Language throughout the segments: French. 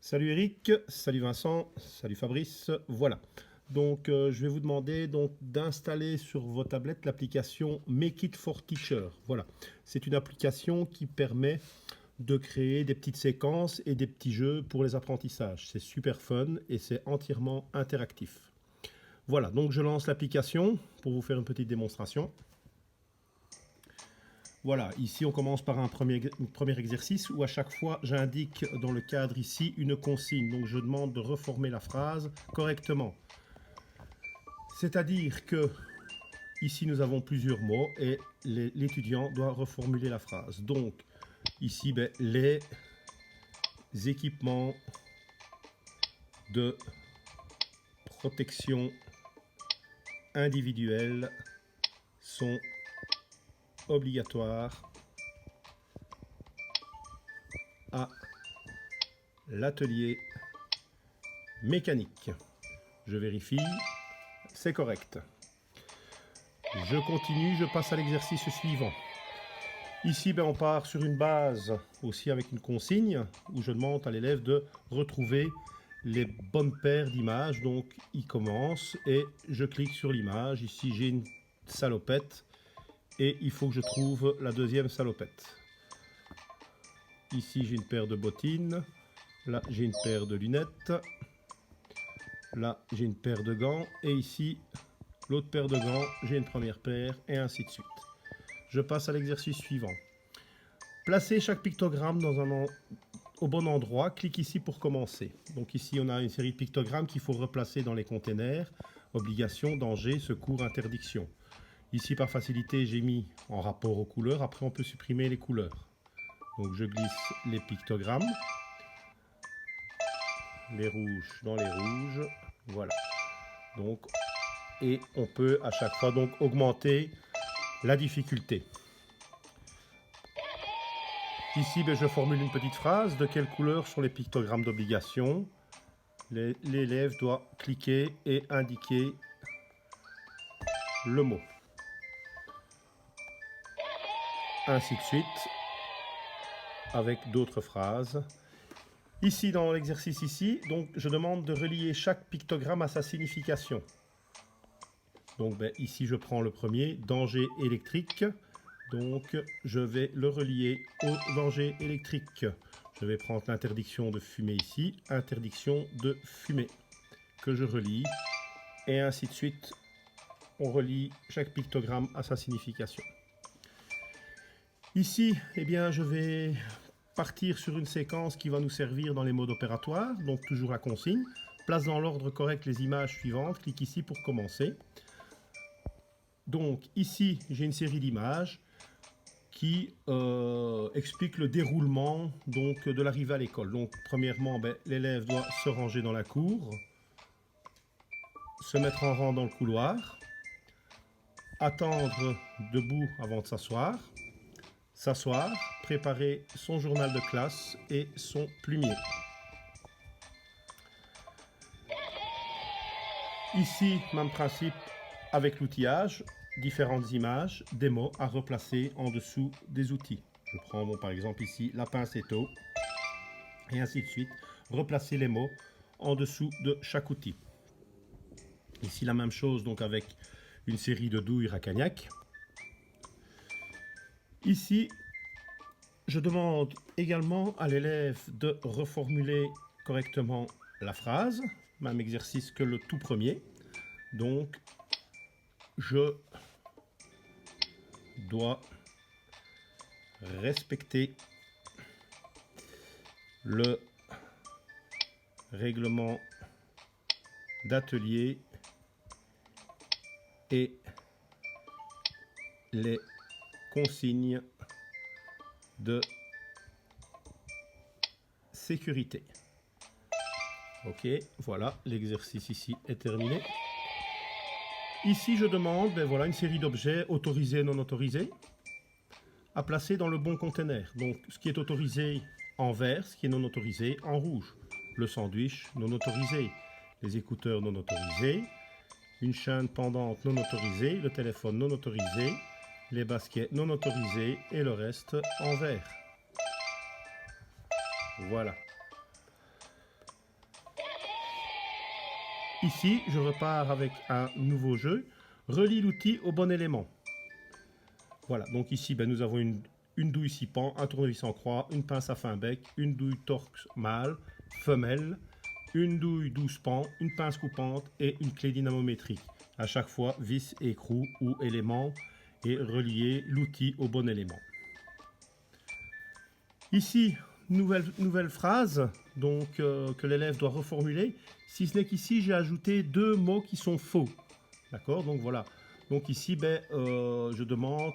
Salut Eric, salut Vincent, salut Fabrice, voilà. Donc je vais vous demander donc d'installer sur vos tablettes l'application Make It for Teacher. Voilà, c'est une application qui permet de créer des petites séquences et des petits jeux pour les apprentissages. C'est super fun et c'est entièrement interactif. Voilà, donc je lance l'application pour vous faire une petite démonstration. Voilà, ici on commence par un premier exercice où à chaque fois j'indique dans le cadre ici une consigne. Donc je demande de reformer la phrase correctement. C'est-à-dire que ici nous avons plusieurs mots et l'étudiant doit reformuler la phrase. Donc ici les équipements de protection individuelle sont obligatoires à l'atelier mécanique. Je vérifie, c'est correct. Je continue, je passe à l'exercice suivant. Ici, on part sur une base aussi avec une consigne où je demande à l'élève de retrouver les bonnes paires d'images. Donc, il commence et je clique sur l'image. Ici, j'ai une salopette et il faut que je trouve la deuxième salopette. Ici, j'ai une paire de bottines. Là, j'ai une paire de lunettes. Là, j'ai une paire de gants. Et ici, l'autre paire de gants, j'ai une première paire et ainsi de suite. Je passe à l'exercice suivant. Placez chaque pictogramme au bon endroit. Clique ici pour commencer. Donc ici, on a une série de pictogrammes qu'il faut replacer dans les containers. Obligation, danger, secours, interdiction. Ici, par facilité, j'ai mis en rapport aux couleurs. Après, on peut supprimer les couleurs. Donc je glisse les pictogrammes. Les rouges dans les rouges. Voilà. Donc, et on peut à chaque fois donc augmenter la difficulté. Ici, je formule une petite phrase. De quelle couleur sont les pictogrammes d'obligation? L'élève doit cliquer et indiquer le mot. Ainsi de suite, avec d'autres phrases. Ici, dans l'exercice ici, donc, je demande de relier chaque pictogramme à sa signification. Donc ici, je prends le premier, danger électrique. Donc, je vais le relier au danger électrique. Je vais prendre l'interdiction de fumer ici, interdiction de fumer, que je relie. Et ainsi de suite, on relie chaque pictogramme à sa signification. Ici, eh bien, je vais partir sur une séquence qui va nous servir dans les modes opératoires. Donc, toujours la consigne. Place dans l'ordre correct les images suivantes. Clique ici pour commencer. Donc, ici, j'ai une série d'images qui explique le déroulement donc, de l'arrivée à l'école. Donc, premièrement, l'élève doit se ranger dans la cour, se mettre en rang dans le couloir, attendre debout avant de s'asseoir, préparer son journal de classe et son plumier. Ici, même principe avec l'outillage. Différentes images, des mots à replacer en dessous des outils. Je prends par exemple ici la pincetto et ainsi de suite. Replacer les mots en dessous de chaque outil. Ici la même chose donc avec une série de douilles Racagnac. Ici, je demande également à l'élève de reformuler correctement la phrase, même exercice que le tout premier. Donc, je dois respecter le règlement d'atelier et les consignes de sécurité. Ok, voilà, l'exercice ici est terminé. Ici, je demande voilà, une série d'objets autorisés et non autorisés à placer dans le bon conteneur. Donc, ce qui est autorisé en vert, ce qui est non autorisé en rouge. Le sandwich non autorisé, les écouteurs non autorisés, une chaîne pendante non autorisée, le téléphone non autorisé, les baskets non autorisés et le reste en vert. Voilà. Ici, je repars avec un nouveau jeu. Relie l'outil au bon élément. Voilà, donc ici, nous avons une douille 6 pans, un tournevis en croix, une pince à fin bec, une douille torx mâle, femelle, une douille 12 pans, une pince coupante et une clé dynamométrique. À chaque fois, vis, écrou ou élément et relier l'outil au bon élément. Ici, nouvelle phrase donc, que l'élève doit reformuler, si ce n'est qu'ici, j'ai ajouté 2 mots qui sont faux. D'accord? Donc voilà. Donc ici, je demande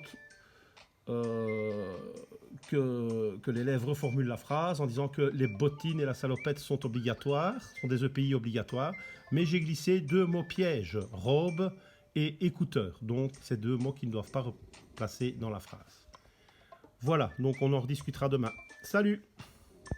que l'élève reformule la phrase en disant que les bottines et la salopette sont obligatoires, sont des EPI obligatoires, mais j'ai glissé 2 mots pièges, robe et écouteur. Donc, ces 2 mots qui ne doivent pas replacer dans la phrase. Voilà, donc on en rediscutera demain. Salut!